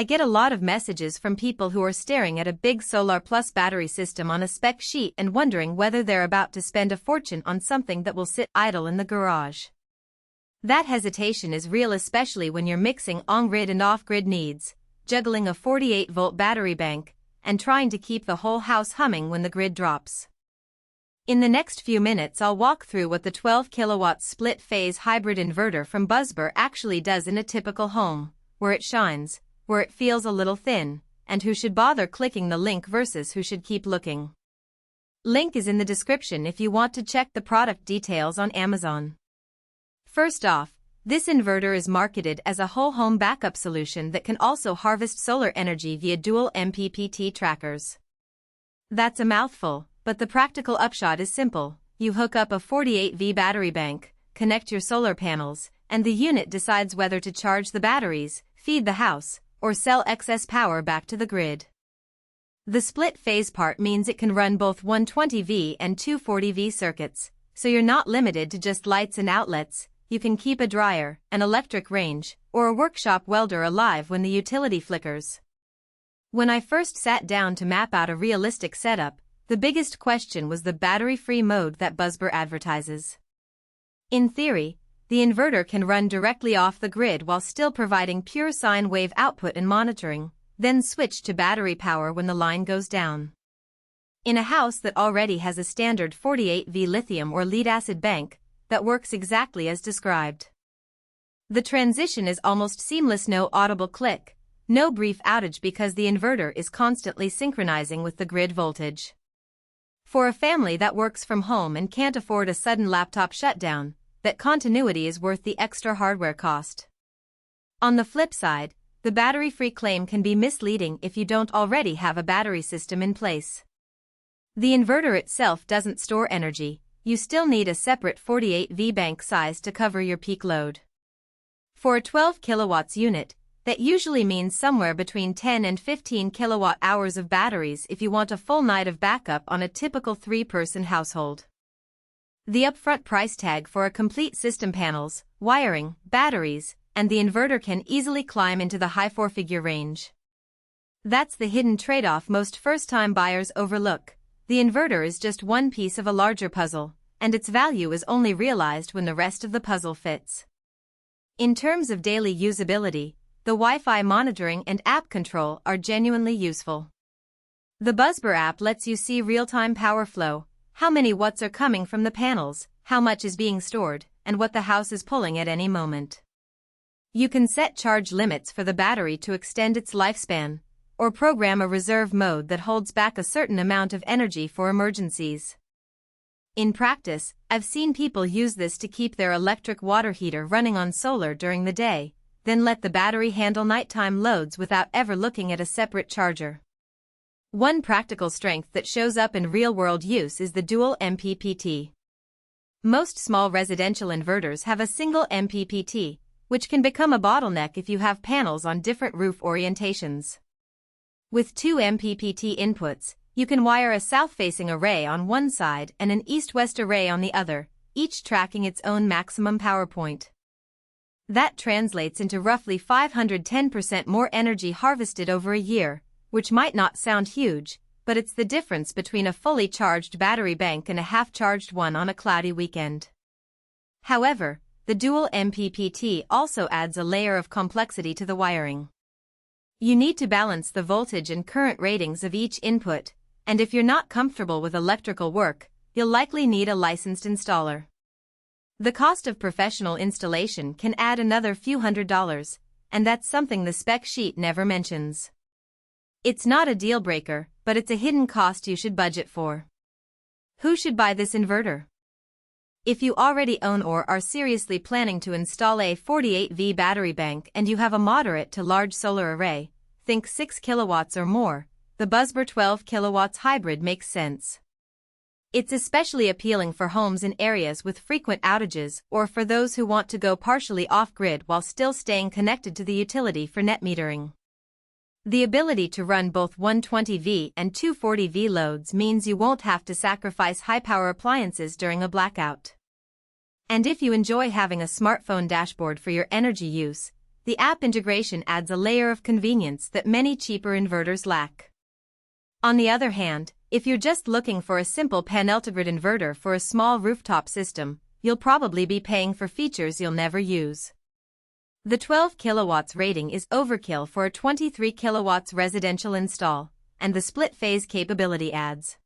I get a lot of messages from people who are staring at a big solar plus battery system on a spec sheet and wondering whether they're about to spend a fortune on something that will sit idle in the garage. That hesitation is real, especially when you're mixing on-grid and off-grid needs, juggling a 48-volt battery bank, and trying to keep the whole house humming when the grid drops. In the next few minutes I'll walk through what the 12 kilowatt split-phase hybrid inverter from BuzzBur actually does in a typical home, where it shines, where it feels a little thin, and who should bother clicking the link versus who should keep looking. Link is in the description if you want to check the product details on Amazon. First off, this inverter is marketed as a whole home backup solution that can also harvest solar energy via dual MPPT trackers. That's a mouthful, but the practical upshot is simple. You hook up a 48V battery bank, connect your solar panels, and the unit decides whether to charge the batteries, feed the house, or sell excess power back to the grid. The split-phase part means it can run both 120V and 240V circuits, so you're not limited to just lights and outlets. You can keep a dryer, an electric range, or a workshop welder alive when the utility flickers. When I first sat down to map out a realistic setup, the biggest question was the battery-free mode that BuzzBur advertises. In theory, the inverter can run directly off the grid while still providing pure sine wave output and monitoring, then switch to battery power when the line goes down. In a house that already has a standard 48V lithium or lead-acid bank, that works exactly as described. The transition is almost seamless, no audible click, no brief outage because the inverter is constantly synchronizing with the grid voltage. For a family that works from home and can't afford a sudden laptop shutdown, that continuity is worth the extra hardware cost. On the flip side, the battery-free claim can be misleading if you don't already have a battery system in place. The inverter itself doesn't store energy, you still need a separate 48V bank size to cover your peak load. For a 12 kilowatts unit, that usually means somewhere between 10 and 15 kilowatt hours of batteries if you want a full night of backup on a typical 3-person household. The upfront price tag for a complete system, panels, wiring, batteries, and the inverter can easily climb into the high 4-figure range. That's the hidden trade-off most first-time buyers overlook. The inverter is just one piece of a larger puzzle, and its value is only realized when the rest of the puzzle fits. In terms of daily usability, the Wi-Fi monitoring and app control are genuinely useful. The BuzzBur app lets you see real-time power flow, how many watts are coming from the panels, how much is being stored, and what the house is pulling at any moment. You can set charge limits for the battery to extend its lifespan, or program a reserve mode that holds back a certain amount of energy for emergencies. In practice, I've seen people use this to keep their electric water heater running on solar during the day, then let the battery handle nighttime loads without ever looking at a separate charger. One practical strength that shows up in real-world use is the dual MPPT. Most small residential inverters have a single MPPT, which can become a bottleneck if you have panels on different roof orientations. With two MPPT inputs, you can wire a south-facing array on one side and an east-west array on the other, each tracking its own maximum power point. That translates into roughly 510% more energy harvested over a year, which might not sound huge, but it's the difference between a fully charged battery bank and a half-charged one on a cloudy weekend. However, the dual MPPT also adds a layer of complexity to the wiring. You need to balance the voltage and current ratings of each input, and if you're not comfortable with electrical work, you'll likely need a licensed installer. The cost of professional installation can add another few $100s, and that's something the spec sheet never mentions. It's not a deal breaker, but it's a hidden cost you should budget for. Who should buy this inverter? If you already own or are seriously planning to install a 48V battery bank and you have a moderate to large solar array, think 6 kilowatts or more, the BuzzBur 12 kilowatts hybrid makes sense. It's especially appealing for homes in areas with frequent outages or for those who want to go partially off-grid while still staying connected to the utility for net metering. The ability to run both 120V and 240V loads means you won't have to sacrifice high-power appliances during a blackout. And if you enjoy having a smartphone dashboard for your energy use, the app integration adds a layer of convenience that many cheaper inverters lack. On the other hand, if you're just looking for a simple pan-grid inverter for a small rooftop system, you'll probably be paying for features you'll never use. The 12 kilowatts rating is overkill for a 23 kilowatts residential install, and the split-phase capability adds